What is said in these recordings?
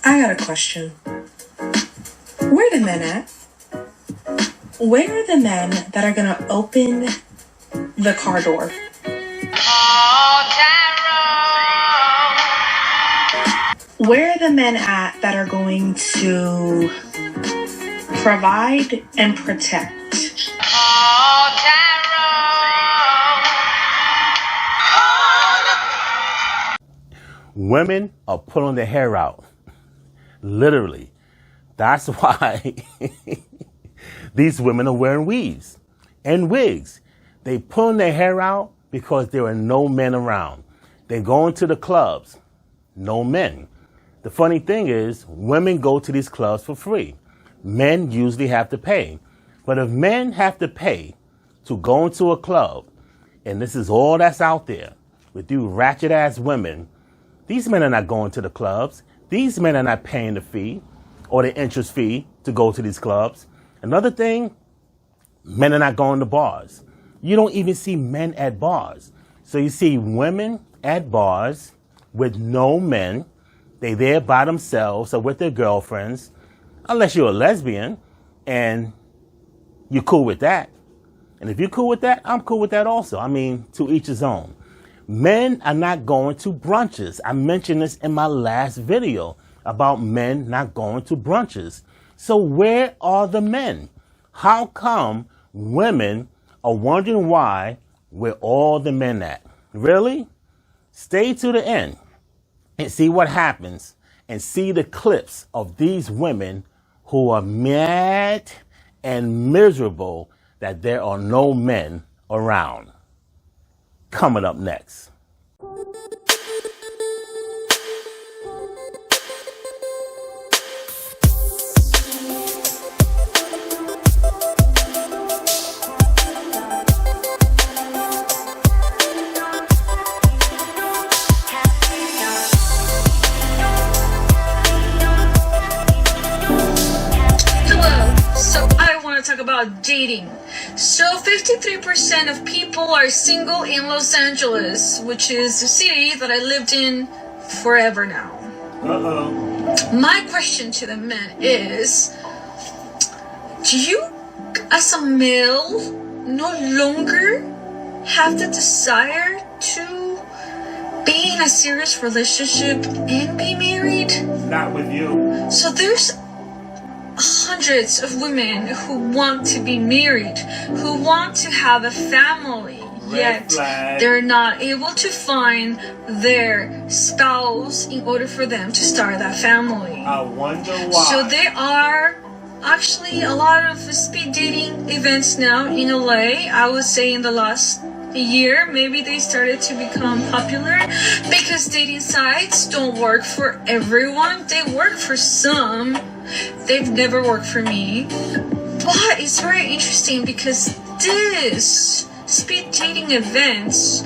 I got a question. Where are the men at? Where are the men that are gonna open the car door? Where are the men at that are going to provide and protect? Women are pulling their hair out. Literally. That's why these women are wearing weaves and wigs. They pulling their hair out because there are no men around. They go into the clubs. No men. The funny thing is, women go to these clubs for free. Men usually have to pay. But if men have to pay to go into a club, and this is all that's out there, with you ratchet ass women, these men are not going to the clubs. These men are not paying the fee or the entrance fee to go to these clubs. Another thing, men are not going to bars. You don't even see men at bars. So you see women at bars with no men. They there by themselves or with their girlfriends, unless you're a lesbian and you're cool with that. And if you're cool with that, I'm cool with that also. I mean, to each his own. Men are not going to brunches. I mentioned this in my last video about men not going to brunches. So where are the men? How come women are wondering where all the men at? Really? Stay to the end and see what happens and see the clips of these women who are mad and miserable that there are no men around. Coming up next. About dating. So 53% of people are single in Los Angeles, which is a city that I lived in forever now. My question to the men is, do you as a male no longer have the desire to be in a serious relationship and be married? Not with you. So there's hundreds of women who want to be married, who want to have a family, yet they're not able to find their spouse in order for them to start that family. I wonder why. So there are actually a lot of speed dating events now in LA. I would say in the last year, maybe they started to become popular because dating sites don't work for everyone. They work for some. They've never worked for me. But it's very interesting because this speed dating events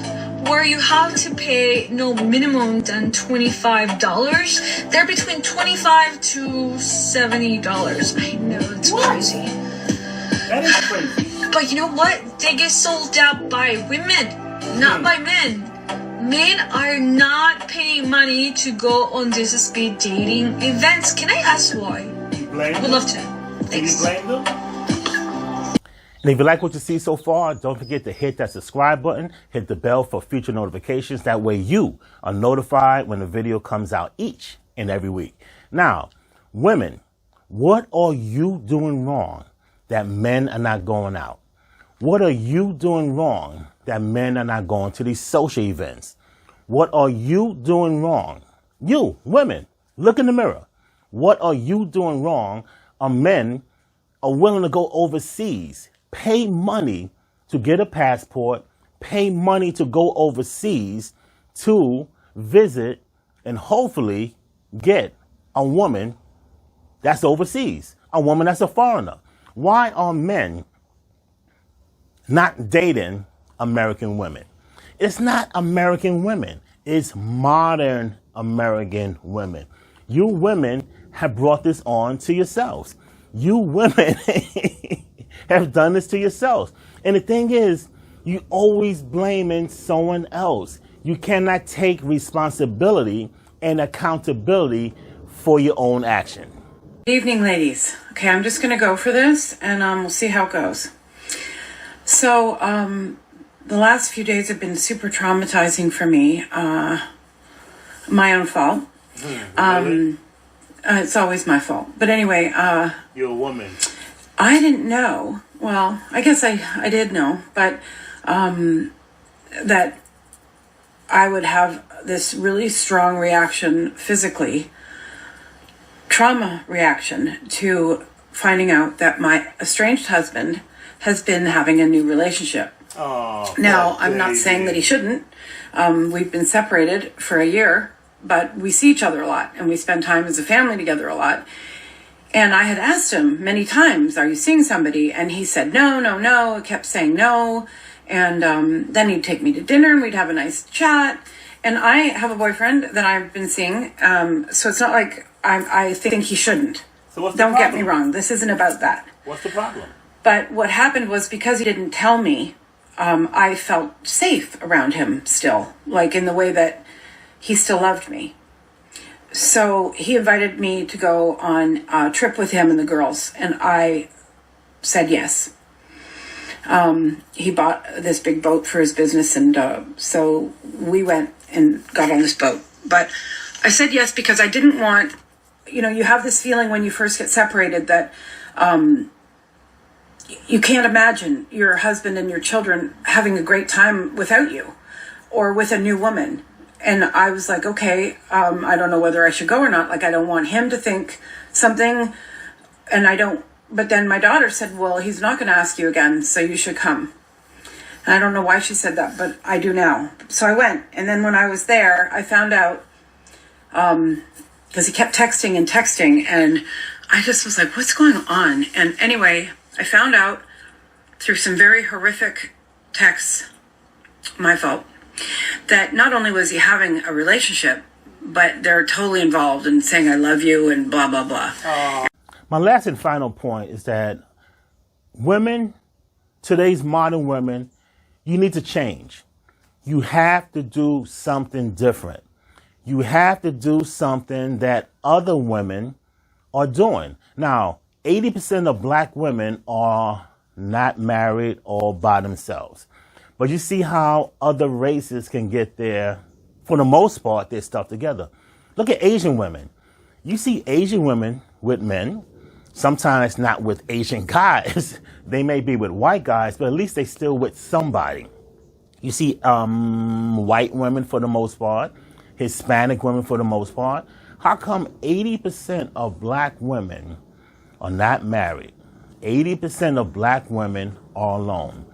where you have to pay no minimum than $25, they're between $25 to $70. I know, it's crazy. That is crazy. But you know what? They get sold out by women, not by men. Men are not paying money to go on these speed dating events. Can I ask why? Would love to. Thanks. Do you blame them? And if you like what you see so far, don't forget to hit that subscribe button, hit the bell for future notifications. That way you are notified when the video comes out each and every week. Now, women, what are you doing wrong that men are not going out? What are you doing wrong that men are not going to these social events? What are you doing wrong? You, women, look in the mirror. What are you doing wrong? Men are willing to go overseas, pay money to get a passport, pay money to go overseas to visit and hopefully get a woman that's overseas, a woman that's a foreigner. Why are men not dating American women? It's not American women. It's modern American women. You women have brought this on to yourselves. You women have done this to yourselves. And the thing is, you always blaming someone else. You cannot take responsibility and accountability for your own action. Good evening, ladies. Okay, I'm just going to go for this, and we'll see how it goes. So, the last few days have been super traumatizing for me. My own fault. Really? It's always my fault. But anyway, You're a woman. I didn't know. Well, I guess I did know, but that I would have this really strong reaction physically, trauma reaction, to finding out that my estranged husband has been having a new relationship. Oh, Now, I'm not saying that he shouldn't. We've been separated for a year, but we see each other a lot, and we spend time as a family together a lot. And I had asked him many times, are you seeing somebody? And he said, no, no, no. I kept saying no. And then he'd take me to dinner, and we'd have a nice chat. And I have a boyfriend that I've been seeing, so it's not like I think he shouldn't. So what's the Don't problem? get me wrong. This isn't about that. What's the problem? But what happened was, because he didn't tell me, I felt safe around him still, like in the way that he still loved me. So he invited me to go on a trip with him and the girls, and I said yes. He bought this big boat for his business, and so we went and got on this boat. But I said yes because I didn't want, you have this feeling when you first get separated that you can't imagine your husband and your children having a great time without you or with a new woman. And I was like, okay, I don't know whether I should go or not. Like, I don't want him to think something, and I don't. But then my daughter said, well, he's not going to ask you again, so you should come. And I don't know why she said that, but I do now. So I went. And then when I was there, I found out, because he kept texting, and I just was like, what's going on? And anyway, I found out through some very horrific texts, my fault, that not only was he having a relationship, but they're totally involved in saying I love you and blah, blah, blah. My last and final point is that women, today's modern women, you need to change. You have to do something different. You have to do something that other women are doing. Now, 80% of black women are not married or by themselves. But you see how other races can get their, for the most part, their stuff together. Look at Asian women. You see Asian women with men, sometimes not with Asian guys. They may be with white guys, but at least they still with somebody. You see white women for the most part, Hispanic women for the most part. How come 80% of black women are not married? 80% of black women are alone.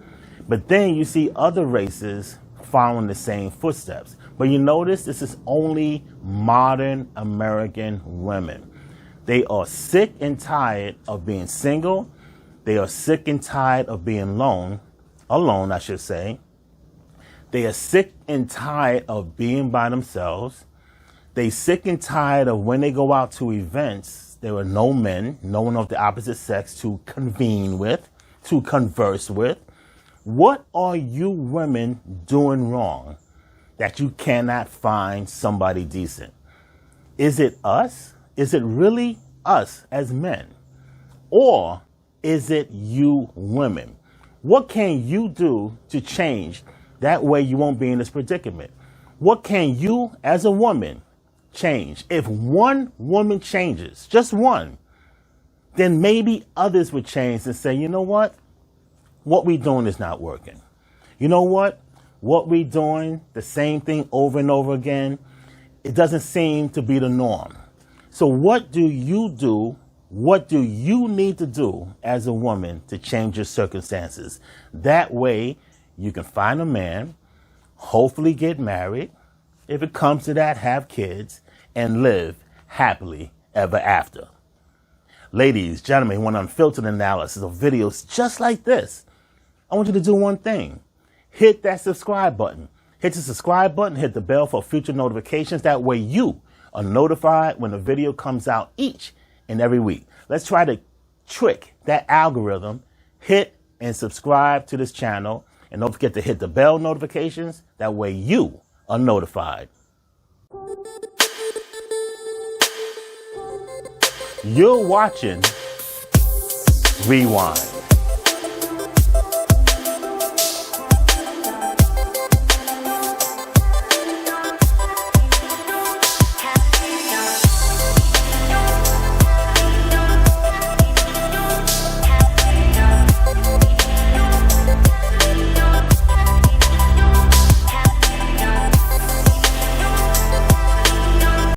But then you see other races following the same footsteps. But you notice this is only modern American women. They are sick and tired of being single. They are sick and tired of being alone, I should say. They are sick and tired of being by themselves. They sick and tired of when they go out to events, there are no men, no one of the opposite sex to convene with, to converse with. What are you women doing wrong that you cannot find somebody decent? Is it us? Is it really us as men? Or is it you women? What can you do to change? That way you won't be in this predicament. What can you as a woman change? If one woman changes, just one, then maybe others would change and say, you know what we doing is not working. You know what we doing, the same thing over and over again, it doesn't seem to be the norm. So what do you do? What do you need to do as a woman to change your circumstances? That way you can find a man, hopefully get married, if it comes to that, have kids, and live happily ever after. Ladies, gentlemen who want unfiltered analysis of videos just like this, I want you to do one thing. Hit that subscribe button. Hit the subscribe button, hit the bell for future notifications. That way you are notified when a video comes out each and every week. Let's try to trick that algorithm. Hit and subscribe to this channel. And don't forget to hit the bell notifications. That way you are notified. You're watching Rewind.